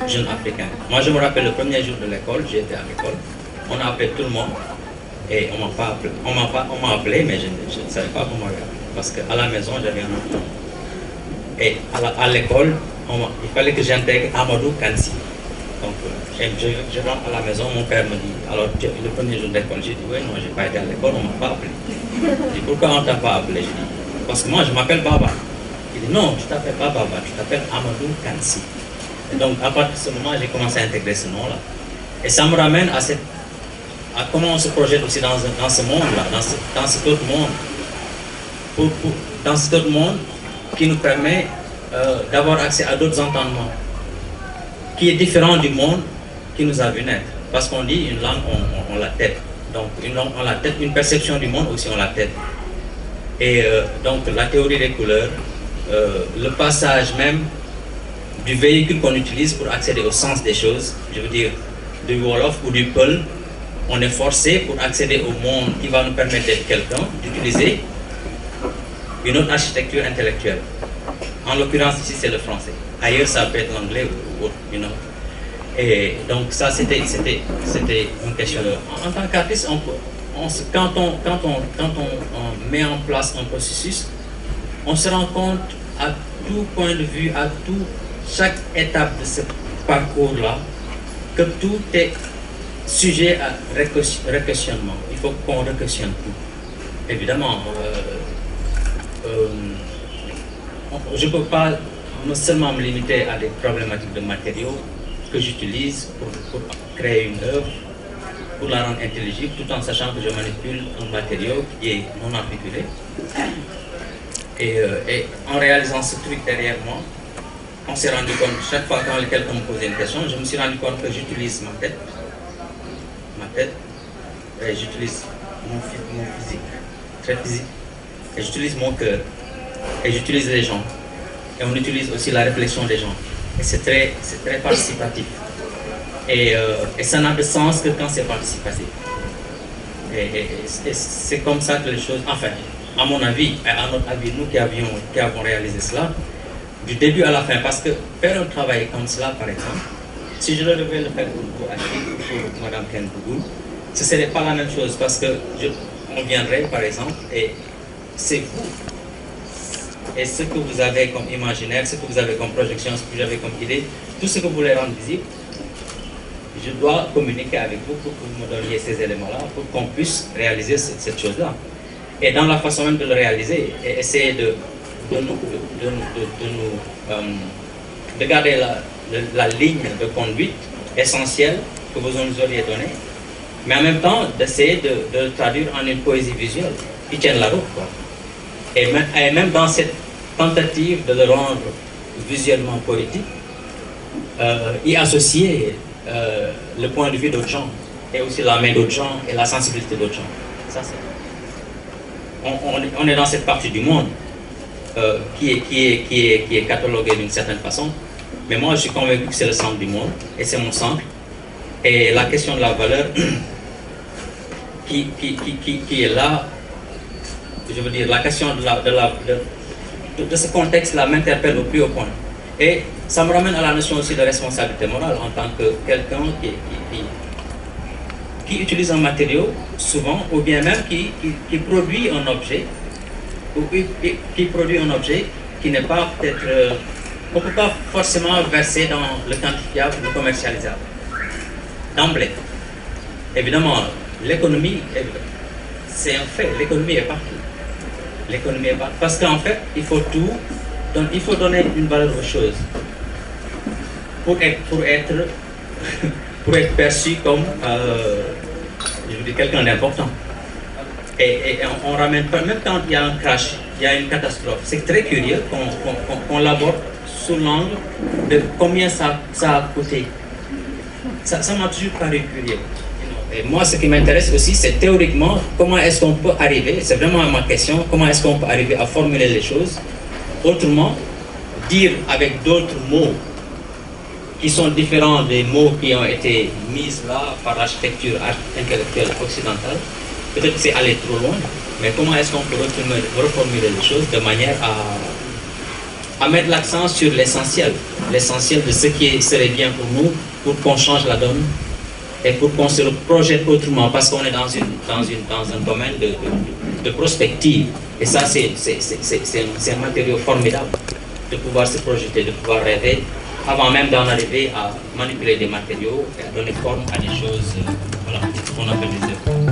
jeunes africains. Moi, je me rappelle le premier jour de l'école, j'étais à l'école, on a appelé tout le monde et on m'a pas appelé. On m'a appelé, mais je ne savais pas comment m'avait appelé parce qu'à la maison, j'avais un autre nom. Et à l'école, il fallait que j'intègre Amadou Kansi. Donc, je rentre à la maison, mon père me dit, alors le premier jour d'école, j'ai dit, oui, non, je n'ai pas été à l'école, on ne m'a pas appelé. Je dis, pourquoi on ne t'a pas appelé? Je dis, parce que moi, je m'appelle Baba. Il dit, non, tu ne t'appelles pas Baba, tu t'appelles Amadou Kansi. Et donc, à partir de ce moment, j'ai commencé à intégrer ce nom-là. Et ça me ramène à comment on se projette aussi dans ce monde-là, dans cet autre monde. Dans cet autre monde qui nous permet d'avoir accès à d'autres entendements, qui est différent du monde qui nous a vu naître. Parce qu'on dit une langue, on la tête. Donc, une langue, on la tête, une perception du monde aussi, on la tête. Et donc, la théorie des couleurs, le passage même du véhicule qu'on utilise pour accéder au sens des choses, je veux dire, du Wolof ou du Peul, on est forcé pour accéder au monde qui va nous permettre d'être quelqu'un, d'utiliser une autre architecture intellectuelle. En l'occurrence, ici, c'est le français. Ailleurs, ça peut être l'anglais ou autre, you know. Et donc, ça, c'était une question. En tant qu'artiste, quand on met en place un processus, on se rend compte à tout point de vue, chaque étape de ce parcours-là, que tout est sujet à requestionnement. Il faut qu'on requestionne tout. Évidemment, je ne peux pas seulement me limiter à des problématiques de matériaux que j'utilise pour créer une œuvre, pour la rendre intelligible, tout en sachant que je manipule un matériau qui est non articulé. Et en réalisant ce truc derrière moi, on s'est rendu compte, chaque fois quand quelqu'un me posait une question, je me suis rendu compte que j'utilise ma tête, et j'utilise mon physique, très physique, et j'utilise mon cœur, et j'utilise les gens, et on utilise aussi la réflexion des gens. Et c'est très participatif. Et ça n'a de sens que quand c'est participatif. Et c'est comme ça que les choses, enfin, à mon avis, à notre avis, nous qui avons réalisé cela, du début à la fin, parce que faire un travail comme cela, par exemple, si je devais le faire pour vous, Achille, ou pour Mme Kenbougou, ce ne serait pas la même chose, parce que on viendrait, par exemple, et c'est vous. Et ce que vous avez comme imaginaire, ce que vous avez comme projection, ce que vous avez comme idée, tout ce que vous voulez rendre visible, je dois communiquer avec vous pour que vous me donniez ces éléments-là, pour qu'on puisse réaliser cette chose-là. Et dans la façon même de le réaliser, et essayer de garder la ligne de conduite essentielle que vous nous auriez donnée, mais en même temps d'essayer de le traduire en une poésie visuelle qui tienne la route, quoi. Et même dans cette tentative de le rendre visuellement poétique, y associer le point de vue d'autres gens, et aussi la main d'autres gens, et la sensibilité d'autres gens. Ça, on est dans cette partie du monde qui est cataloguée d'une certaine façon, mais moi je suis convaincu que c'est le centre du monde, et c'est mon centre. Et la question de la valeur qui est là, je veux dire, la question de ce contexte-là m'interpelle au plus haut point. Et ça me ramène à la notion aussi de responsabilité morale en tant que quelqu'un qui utilise un matériau, souvent, ou bien même qui produit un objet, ou qui produit un objet qui n'est pas peut-être, on ne peut pas forcément verser dans le quantifiable, le commercialisable, d'emblée. Évidemment, l'économie, c'est un fait, l'économie est partout. L'économie est partout. Parce qu'en fait, il faut tout, donc il faut donner une valeur aux choses pour être perçu comme je veux dire, quelqu'un d'important. Et on ramène pas, même quand il y a un crash, il y a une catastrophe, c'est très curieux qu'on l'aborde sous l'angle de combien ça a coûté. Ça m'a toujours paru curieux. Et moi, ce qui m'intéresse aussi, c'est théoriquement comment est-ce qu'on peut arriver, c'est vraiment ma question, comment est-ce qu'on peut arriver à formuler les choses autrement, dire avec d'autres mots qui sont différents des mots qui ont été mis là par l'architecture intellectuelle occidentale. Peut-être que c'est aller trop loin, mais comment est-ce qu'on peut reformuler les choses de manière à mettre l'accent sur l'essentiel de ce qui serait bien pour nous, pour qu'on change la donne et pour qu'on se projette autrement, parce qu'on est dans un domaine de prospective. Et ça, c'est un matériau formidable de pouvoir se projeter, de pouvoir rêver, avant même d'en arriver à manipuler des matériaux et à donner forme à des choses, voilà, qu'on appelle des œuvres.